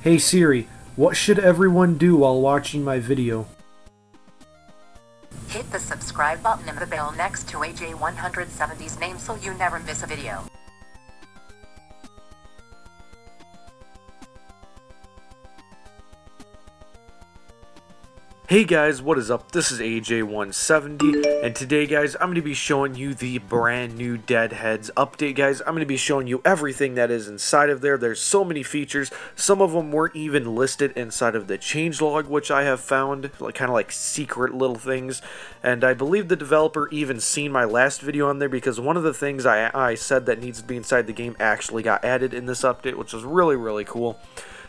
Hey Siri, what should everyone do while watching my video? Hit the subscribe button and the bell next to AJ170's name so you never miss a video. Hey guys, what is up? This is AJ170, and today guys, I'm going to be showing you the brand new DeadHeads update, guys. I'm going to be showing you everything that is inside of there. There's so many features. Some of them weren't even listed inside of the changelog, which I have found, like kind of like secret little things. And I believe the developer even seen my last video on there, because one of the things I said that needs to be inside the game actually got added in this update, which was really cool.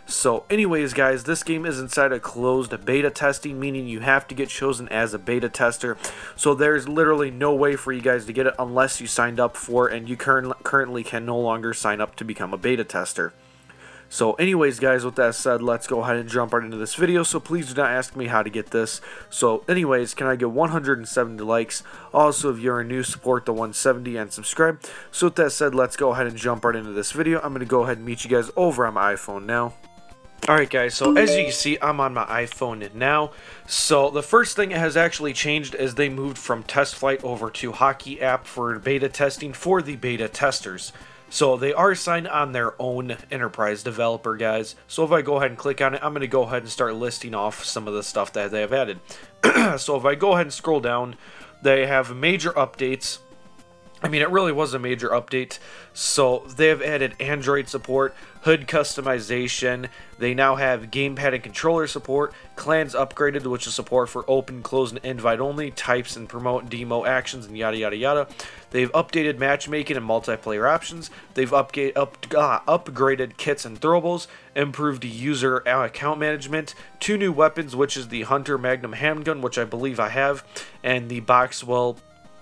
So anyways guys, this game is inside a closed beta testing, meaning you have to get chosen as a beta tester. So there's literally no way for you guys to get it unless you signed up for it, and you currently can no longer sign up to become a beta tester. So anyways guys, with that said, let's go ahead and jump right into this video. So please do not ask me how to get this. So anyways, can I get 170 likes? Also, if you're new, support the 170 and subscribe. So with that said, let's go ahead and jump right into this video. I'm going to go ahead and meet you guys over on my iPhone now. Alright guys, so as you can see, I'm on my iPhone now. So the first thing that has actually changed is they moved from test flight over to Hockey app for beta testing for the beta testers. So they are signed on their own enterprise developer, guys. So if I go ahead and click on it, I'm going to go ahead and start listing off some of the stuff that they have added. So if I go ahead and scroll down, they have major updates. I mean, it really was a major update. So they have added Android support, HUD customization. They now have gamepad and controller support, clans upgraded, which is support for open, closed, and invite only, types and promote demo actions, and yada yada yada. They've updated matchmaking and multiplayer options. They've upgraded kits and throwables, improved user account management, 2 new weapons, which is the Hunter Magnum handgun, which I believe I have, and the Boxwell.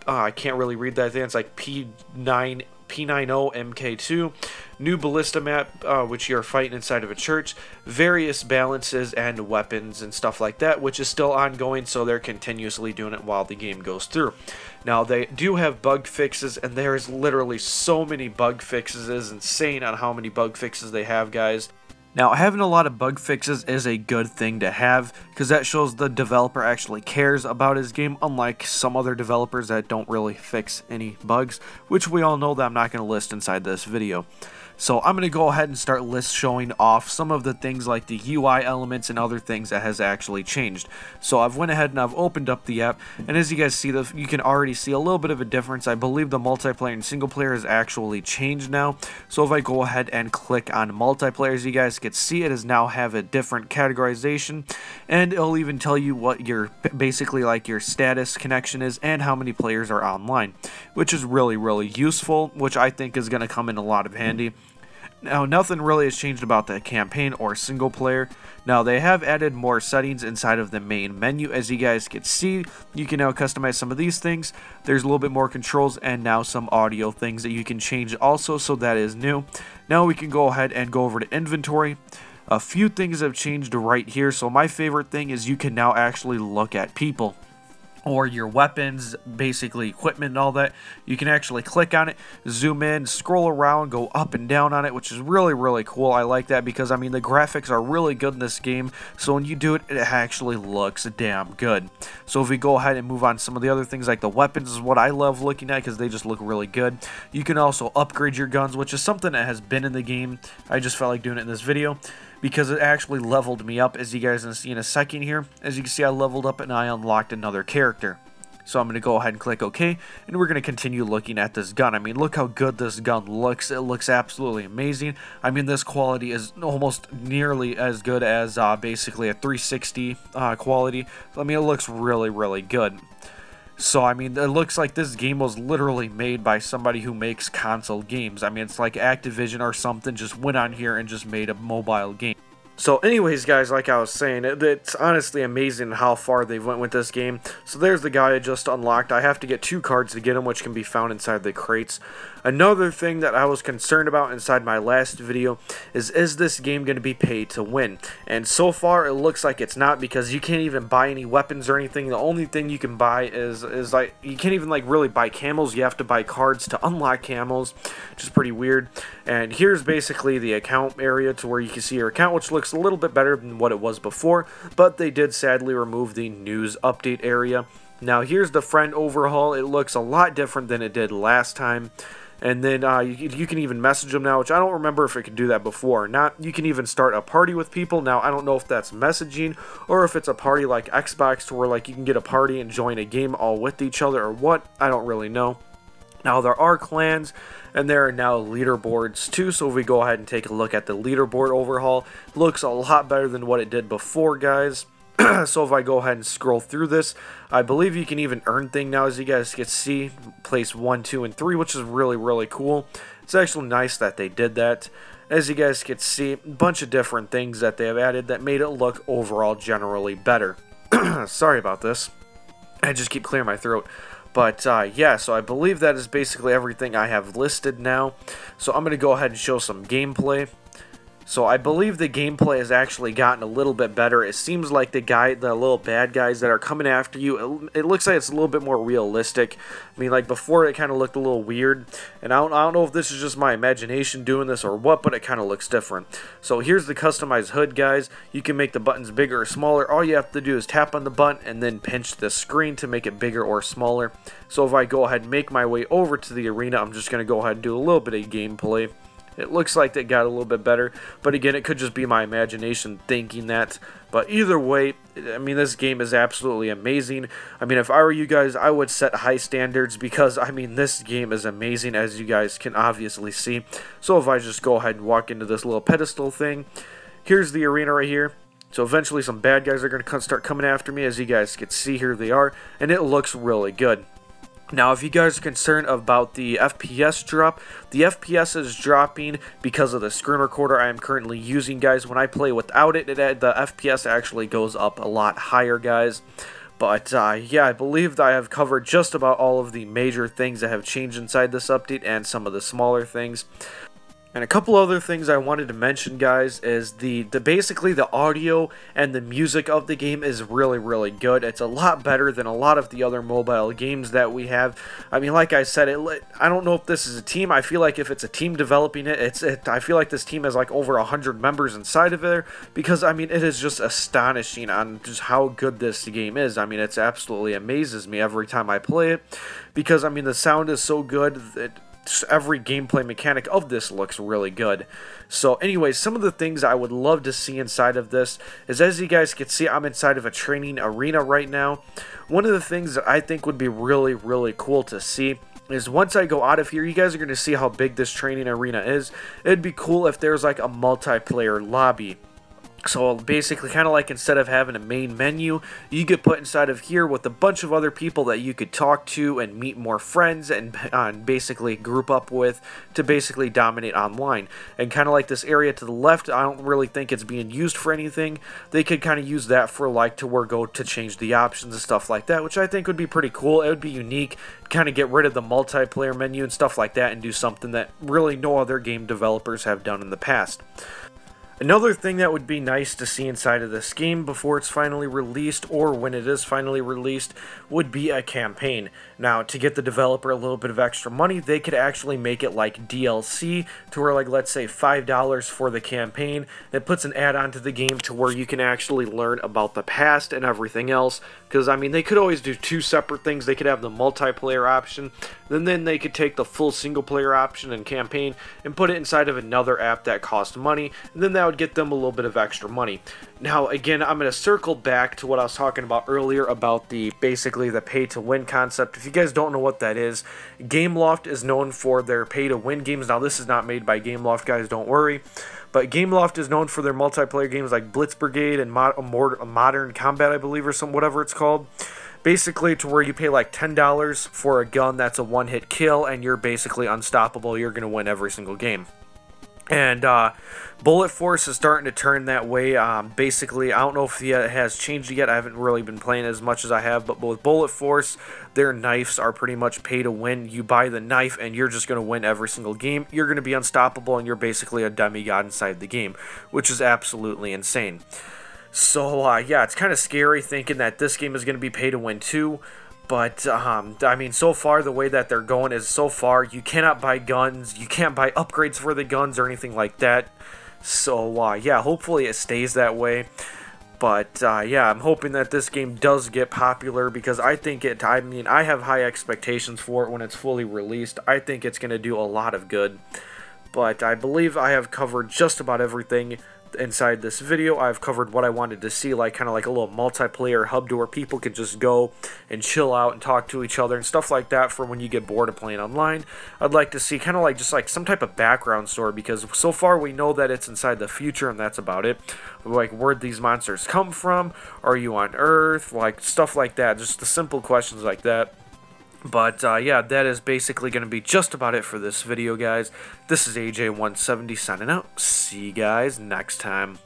I can't really read that. I think it's like P90 MK2, new ballista map, which you're fighting inside of a church, various balances and weapons and stuff like that, which is still ongoing, so they're continuously doing it while the game goes through. Now, they do have bug fixes, and there's literally so many bug fixes. It is insane on how many bug fixes they have, guys. Now, having a lot of bug fixes is a good thing to have, because that shows the developer actually cares about his game, unlike some other developers that don't really fix any bugs, which we all know that I'm not going to list inside this video. So I'm going to go ahead and start showing off some of the things like the UI elements and other things that has actually changed. So I've went ahead and I've opened up the app, and as you guys see, you can already see a little bit of a difference. I believe the multiplayer and single player has actually changed now. So if I go ahead and click on multiplayer, as you guys can see, it does now have a different categorization, and it'll even tell you what your basically like your status connection is and how many players are online, which is really useful, which I think is going to come in a lot of handy. Now, nothing really has changed about the campaign or single player. Now, they have added more settings inside of the main menu. As you guys can see, you can now customize some of these things. There's a little bit more controls and now some audio things that you can change also, so that is new. Now we can go ahead and go over to inventory. A few things have changed right here. So my favorite thing is you can now actually look at people, or your weapons, basically equipment and all that. You can actually click on it, zoom in, scroll around, go up and down on it, which is really cool. I like that because, I mean, the graphics are really good in this game, so when you do it, it actually looks damn good. So if we go ahead and move on, some of the other things like the weapons is what I love looking at because they just look really good. You can also upgrade your guns, which is something that has been in the game. I just felt like doing it in this video, because it actually leveled me up, as you guys can see in a second here. As you can see, I leveled up and I unlocked another character. So I'm going to go ahead and click OK, and we're going to continue looking at this gun. I mean, look how good this gun looks. It looks absolutely amazing. I mean, this quality is almost nearly as good as basically a 360 quality. I mean, it looks really good. So, I mean, it looks like this game was literally made by somebody who makes console games. I mean, it's like Activision or something just went on here and just made a mobile game. So anyways, guys, like I was saying, it's honestly amazing how far they went with this game. So there's the guy I just unlocked. I have to get 2 cards to get him, which can be found inside the crates. Another thing that I was concerned about inside my last video is this game going to be paid to win? And so far, it looks like it's not, because you can't even buy any weapons or anything. The only thing you can buy is like, you can't even like really buy camos. You have to buy cards to unlock camos, which is pretty weird. And here's basically the account area to where you can see your account, which looks looks a little bit better than what it was before, but they did sadly remove the news update area. Now here's the friend overhaul. It looks a lot different than it did last time. And then you can even message them now, which I don't remember if it could do that before or not. You can even start a party with people. Now, I don't know if that's messaging or if it's a party like Xbox to where like you can get a party and join a game all with each other or what. I don't really know. Now, there are clans and there are now leaderboards too. So if we go ahead and take a look at the leaderboard overhaul, it looks a lot better than what it did before, guys. So if I go ahead and scroll through this, I believe you can even earn things now, as you guys can see, place 1, 2, and 3, which is really, really cool. It's actually nice that they did that. As you guys can see, a bunch of different things that they have added that made it look overall generally better. Sorry about this. I just keep clearing my throat. But yeah, so I believe that is basically everything I have listed now. So I'm going to go ahead and show some gameplay. So I believe the gameplay has actually gotten a little bit better. It seems like the little bad guys that are coming after you, it looks like it's a little bit more realistic. I mean, like before it kind of looked a little weird, and I don't know if this is just my imagination doing this or what, but it kind of looks different. So here's the customized hood, guys. You can make the buttons bigger or smaller. All you have to do is tap on the button and then pinch the screen to make it bigger or smaller. So if I go ahead and make my way over to the arena, I'm just going to go ahead and do a little bit of gameplay. It looks like they got a little bit better, but again, it could just be my imagination thinking that. But either way, I mean, this game is absolutely amazing. I mean, if I were you guys, I would set high standards because, I mean, this game is amazing, as you guys can obviously see. So if I just go ahead and walk into this little pedestal thing, here's the arena right here. So eventually some bad guys are going to start coming after me. As you guys can see, here they are, and it looks really good. Now, if you guys are concerned about the FPS drop, the FPS is dropping because of the screen recorder I am currently using, guys. When I play without it, the FPS actually goes up a lot higher, guys. But, yeah, I believe that I have covered just about all of the major things that have changed inside this update and some of the smaller things. And a couple other things I wanted to mention, guys, is basically the audio and the music of the game is really, really good. It's a lot better than a lot of the other mobile games that we have. I mean, like I said, I don't know if this is a team. I feel like if it's a team developing it, I feel like this team has like over 100 members inside of there, because I mean, it is just astonishing on just how good this game is. I mean, it absolutely amazes me every time I play it, because I mean, the sound is so good that just every gameplay mechanic of this looks really good. So anyways, some of the things I would love to see inside of this is, as you guys can see, I'm inside of a training arena right now. One of the things that I think would be really, really cool to see is once I go out of here, you guys are going to see how big this training arena is. It'd be cool if there's like a multiplayer lobby. So basically, kind of like instead of having a main menu, you could put inside of here with a bunch of other people that you could talk to and meet more friends and basically group up with to basically dominate online. And kind of like this area to the left, I don't really think it's being used for anything. They could kind of use that for like to change the options and stuff like that, which I think would be pretty cool. It would be unique, kind of get rid of the multiplayer menu and stuff like that and do something that really no other game developers have done in the past. Another thing that would be nice to see inside of this game before it's finally released, or when it is finally released, would be a campaign. Now, to get the developer a little bit of extra money, they could actually make it like DLC, to where, like, let's say $5 for the campaign. It puts an add-on to the game to where you can actually learn about the past and everything else. Because, I mean, they could always do two separate things. They could have the multiplayer option, then they could take the full single-player option and campaign and put it inside of another app that costs money, and then that would get them a little bit of extra money. Now, again, I'm going to circle back to what I was talking about earlier about basically the pay-to-win concept. If you guys don't know what that is, Gameloft is known for their pay-to-win games. Now, this is not made by Gameloft, guys, don't worry. But Gameloft is known for their multiplayer games like Blitz Brigade and Modern Combat, I believe, or whatever it's called. Basically, to where you pay like $10 for a gun that's a one-hit kill, and you're basically unstoppable. You're going to win every single game. And Bullet Force is starting to turn that way. Basically, I don't know if it has changed yet. I haven't really been playing as much as I have. But with Bullet Force, their knives are pretty much pay to win. You buy the knife and you're just going to win every single game. You're going to be unstoppable and you're basically a demigod inside the game, which is absolutely insane. So, yeah, it's kind of scary thinking that this game is going to be pay to win too. But, I mean, so far, the way that they're going is so far, you cannot buy guns, you can't buy upgrades for the guns or anything like that. So yeah, hopefully it stays that way. But yeah, I'm hoping that this game does get popular, because I think I mean, I have high expectations for it when it's fully released. I think it's going to do a lot of good. But I believe I have covered just about everything inside this video. I've covered what I wanted to see, like kind of like a little multiplayer hub to where people can just go and chill out and talk to each other and stuff like that for when you get bored of playing online. I'd like to see kind of like just like some type of background story, because so far we know that it's inside the future and that's about it. Like, where'd these monsters come from? Are you on Earth? Like stuff like that, just the simple questions like that. But yeah, that is basically going to be just about it for this video, guys. This is AJ170 signing out. See you guys next time.